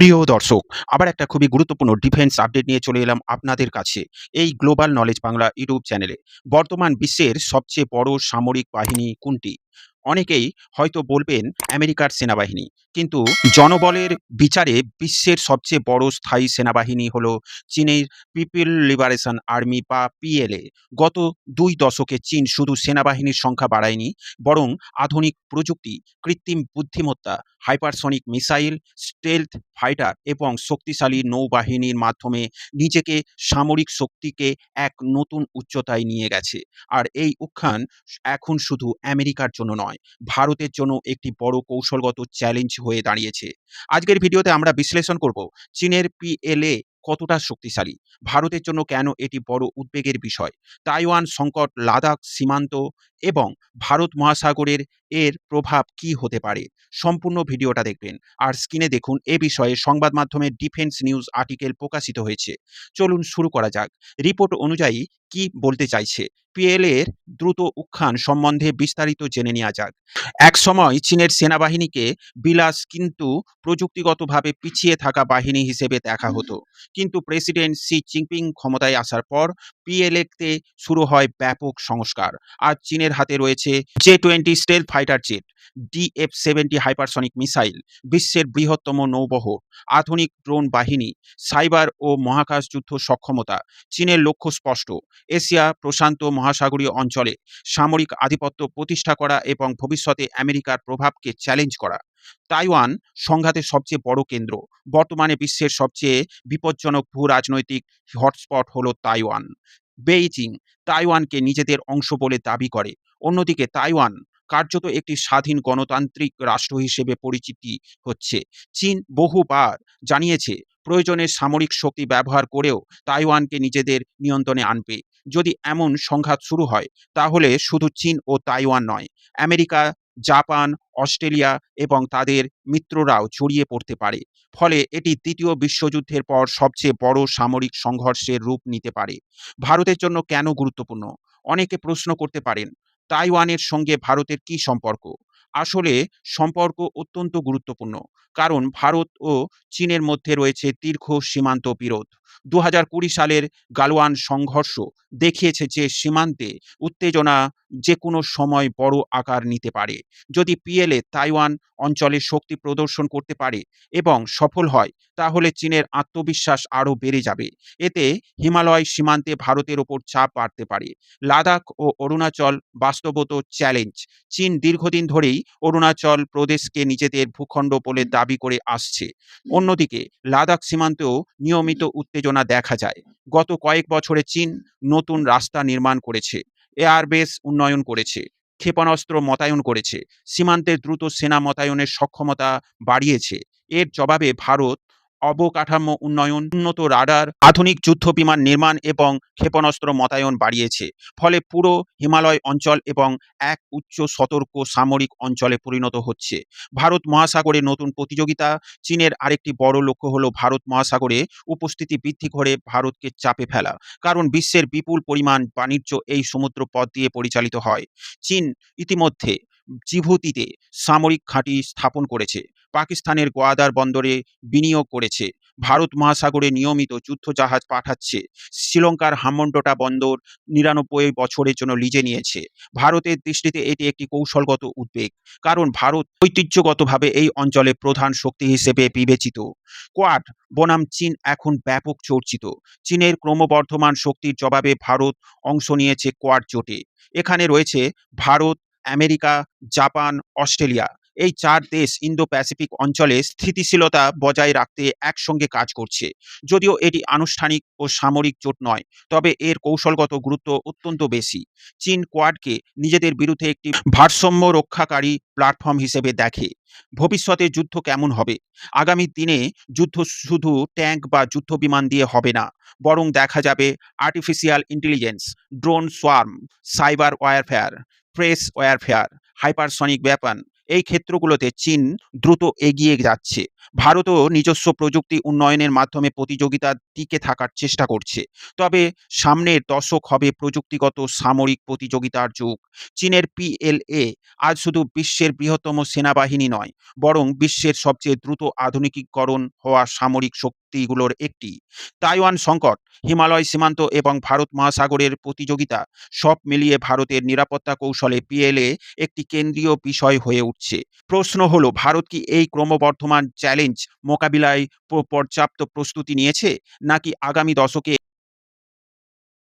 প্রিয় দর্শক, আবার একটা খুবই গুরুত্বপূর্ণ ডিফেন্স আপডেট নিয়ে চলে এলাম আপনাদের কাছে এই গ্লোবাল নলেজ বাংলা ইউটিউব চ্যানেলে। বর্তমান বিশ্বের সবচেয়ে বড় সামরিক বাহিনী কোনটি? অনেকেই হয়তো বলবেন আমেরিকার সেনাবাহিনী। কিন্তু জনবলের বিচারে বিশ্বের সবচেয়ে বড় স্থায়ী সেনাবাহিনী হলো চীনের পিপল লিবারেশন আর্মি বা পিএলএ। গত ২ দশকে চীন শুধু সেনাবাহিনীর সংখ্যা বাড়ায়নি, বরং আধুনিক প্রযুক্তি, কৃত্রিম বুদ্ধিমত্তা, হাইপারসনিক মিসাইল, স্টেলথ ফাইটার এবং শক্তিশালী নৌবাহিনীর মাধ্যমে নিজেকে সামরিক শক্তিকে এক নতুন উচ্চতায় নিয়ে গেছে। আর এই উত্থান এখন শুধু আমেরিকার জন্য নয়, ভারতের জন্য একটি বড় কৌশলগত চ্যালেঞ্জ হয়ে দাঁড়িয়েছে। আজকের ভিডিওতে আমরা বিশ্লেষণ করব চীনের পিএলএ কতটা শক্তিশালী, ভারতের জন্য কেন এটি বড় উদ্বেগের বিষয়, তাইওয়ান সংকট, লাদাখ সীমান্ত এবং ভারত মহাসাগরের এর প্রভাব কি হতে পারে। সম্পূর্ণ ভিডিওটা দেখবেন। আর স্ক্রিনে দেখুন এ বিষয়ে সংবাদ মাধ্যমে ডিফেন্স নিউজ আর্টিকেল প্রকাশিত হয়েছে। চলুন শুরু করা যাক। রিপোর্ট অনুযায়ী কি বলতে চাইছে, পিএলএ এর দ্রুত উত্থান সম্বন্ধে বিস্তারিত জেনে নেওয়া যাক। একসময় চীনের সেনাবাহিনীকে বিলাস কিন্তু প্রযুক্তিগতভাবে পিছিয়ে থাকা বাহিনী হিসেবে দেখা হতো। কিন্তু প্রেসিডেন্ট শি জিনপিং ক্ষমতায় আসার পর পিএলএ-তে শুরু হয় ব্যাপক সংস্কার। আজ চীনের হাতে রয়েছে জে-20 স্টেলথ ফাইটার জেট, ডিএফ-70 হাইপারসনিক মিসাইল, বিশ্বের বৃহত্তম নৌবহর, আধুনিক ড্রোন বাহিনী, সাইবার ও মহাকাশ যুদ্ধ সক্ষমতা। চীনের লক্ষ্য স্পষ্ট, এশিয়া প্রশান্ত মহাসাগরীয় অঞ্চলে সামরিক আধিপত্য প্রতিষ্ঠা করা এবং ভবিষ্যতে আমেরিকার প্রভাবকে চ্যালেঞ্জ করা। তাইওয়ান সংঘাতের সবচেয়ে বড় কেন্দ্র। বর্তমানে বিশ্বের সবচেয়ে বিপজ্জনক ভূ-রাজনৈতিক হটস্পট হলো তাইওয়ান। বেইজিং তাইওয়ানকে নিজেদের অংশ বলে দাবি করে। অন্যদিকে তাইওয়ান কার্যত একটি স্বাধীন গণতান্ত্রিক রাষ্ট্র হিসেবে পরিচিতি হচ্ছে। চীন বহুবার জানিয়েছে প্রয়োজনে সামরিক শক্তি ব্যবহার করেও তাইওয়ানকে নিজেদের নিয়ন্ত্রণে আনবে। যদি এমন সংঘাত শুরু হয়, তাহলে শুধু চীন ও তাইওয়ান নয়, আমেরিকা, জাপান, অস্ট্রেলিয়া এবং তাদের মিত্ররাও জড়িয়ে পড়তে পারে। ফলে এটি দ্বিতীয় বিশ্বযুদ্ধের পর সবচেয়ে বড় সামরিক সংঘর্ষের রূপ নিতে পারে। ভারতের জন্য কেন গুরুত্বপূর্ণ? অনেকে প্রশ্ন করতে পারেন, তাইওয়ানের সঙ্গে ভারতের কি সম্পর্ক? আসলে সম্পর্ক অত্যন্ত গুরুত্বপূর্ণ। কারণ ভারত ও চীনের মধ্যে রয়েছে দীর্ঘ সীমান্ত বিরোধ। ২০২০ সালের গালওয়ান সংঘর্ষ দেখিয়েছে যে সীমান্তে উত্তেজনা যেকোনো সময় বড় আকার নিতে পারে। যদি পিএলএ তাইওয়ান অঞ্চলে শক্তি প্রদর্শন করতে পারে এবং সফল হয়, তাহলে চীনের আত্মবিশ্বাস আরও বেড়ে যাবে। এতে হিমালয় সীমান্তে ভারতের ওপর চাপ বাড়তে পারে। লাদাখ ও অরুণাচল বাস্তবত চ্যালেঞ্জ। চীন দীর্ঘদিন ধরেই অরুণাচল প্রদেশকে নিজেদের ভূখণ্ড বলে দাবি করে আসছে। অন্যদিকে লাদাখ সীমান্তেও নিয়মিত উত্তেজনা দেখা যায়। গত কয়েক বছরে চীন নতুন রাস্তা নির্মাণ করেছে, এয়ারবেস উন্নয়ন করেছে, ক্ষেপণাস্ত্র মোতায়েন করেছে, সীমান্তে দ্রুত সেনা মোতায়েনের সক্ষমতা বাড়িয়েছে। এর জবাবে ভারত অবকাঠামো উন্নয়ন, উন্নত রাডার, আধুনিক যুদ্ধ বিমান নির্মাণ এবং ক্ষেপণাস্ত্র মোতায়েন বাড়িয়েছে। ফলে পুরো হিমালয় অঞ্চল এবং এক উচ্চ সতর্ক সামরিক অঞ্চলে পরিণত হচ্ছে। ভারত মহাসাগরে নতুন প্রতিযোগিতা। চীনের আরেকটি বড় লক্ষ্য হলো ভারত মহাসাগরে উপস্থিতি বৃদ্ধি করে ভারতকে চাপে ফেলা। কারণ বিশ্বের বিপুল পরিমাণ বাণিজ্য এই সমুদ্র পথ দিয়ে পরিচালিত হয়। চীন ইতিমধ্যে জিবুতিতে সামরিক ঘাঁটি স্থাপন করেছে, পাকিস্তানের গোয়াদার বন্দরে বিনিয়োগ করেছে, ভারত মহাসাগরে নিয়মিত যুদ্ধজাহাজ পাঠাচ্ছে, শ্রীলঙ্কার হাম্বনটোটা বন্দর ৯৯ বছরের জন্য লিজে নিয়েছে। ভারতের দৃষ্টিতে এটি একটি কৌশলগত উদ্বেগ, কারণ ভারত ঐতিহ্যগতভাবে এই অঞ্চলে প্রধান শক্তি হিসেবে বিবেচিত। কোয়াড বনাম চীন এখন ব্যাপক চর্চিত। চীনের ক্রমবর্ধমান শক্তির জবাবে ভারত অংশ নিয়েছে কোয়াড জোটে। এখানে রয়েছে ভারত, আমেরিকা, জাপান, অস্ট্রেলিয়া। এই ৪ দেশ ইন্দো প্যাসিফিক অঞ্চলে স্থিতিশীলতা বজায় রাখতে একসঙ্গে কাজ করছে। যদিও এটি আনুষ্ঠানিক ও সামরিক জোট নয়, তবে এর কৌশলগত গুরুত্ব অত্যন্ত বেশি। চীন কোয়াডকে নিজেদের বিরুদ্ধে একটি ভারসাম্য রক্ষাকারী প্ল্যাটফর্ম হিসেবে দেখে। ভবিষ্যতে যুদ্ধ কেমন হবে? আগামী দিনে যুদ্ধ শুধু ট্যাঙ্ক বা যুদ্ধ বিমান দিয়ে হবে না, বরং দেখা যাবে artificial intelligence, drone swarm, cyber warfare, press warfare, hypersonic weapon এই ক্ষেত্রগুলোতে চীন দ্রুত এগিয়ে যাচ্ছে। ভারতও নিজস্ব প্রযুক্তি উন্নয়নের মাধ্যমে প্রতিযোগিতায় টিকে থাকার চেষ্টা করছে। তবে সামনের দশক হবে প্রযুক্তিগত সামরিক প্রতিযোগিতার যুগ। চীনের PLA আজ শুধু বিশ্বের বৃহত্তম সেনাবাহিনী নয়, বরং বিশ্বের সবচেয়ে দ্রুত আধুনিকীকরণ হওয়া সামরিক শক্তিগুলোর একটি। তাইওয়ান সংকট, হিমালয় সীমান্ত এবং ভারত মহাসাগরের প্রতিযোগিতা সব মিলিয়ে ভারতের নিরাপত্তা কৌশলে PLA একটি কেন্দ্রীয় বিষয় হয়ে উঠছে। প্রশ্ন হলো, ভারত কি এই ক্রমবর্ধমান চ্যালেঞ্জ মোকাবিলায় পর্যাপ্ত প্রস্তুতি নিয়েছে? নাকি আগামী দশকে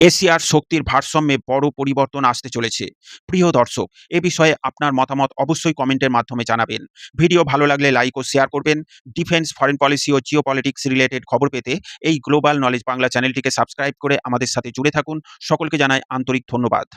এশিয়ার শক্তির ভারসাম্যে বড় পরিবর্তন আসতে চলেছে? প্রিয় দর্শক, এ বিষয়ে আপনার মতামত অবশ্যই কমেন্টের মাধ্যমে জানাবেন। ভিডিও ভালো লাগলে লাইক ও শেয়ার করবেন। ডিফেন্স, ফরেন পলিসি ও জিওপলিটিক্স রিলেটেড খবর পেতে এই গ্লোবাল নলেজ বাংলা চ্যানেলটিকে সাবস্ক্রাইব করে আমাদের সাথে জুড়ে থাকুন। সকলকে জানাই আন্তরিক ধন্যবাদ।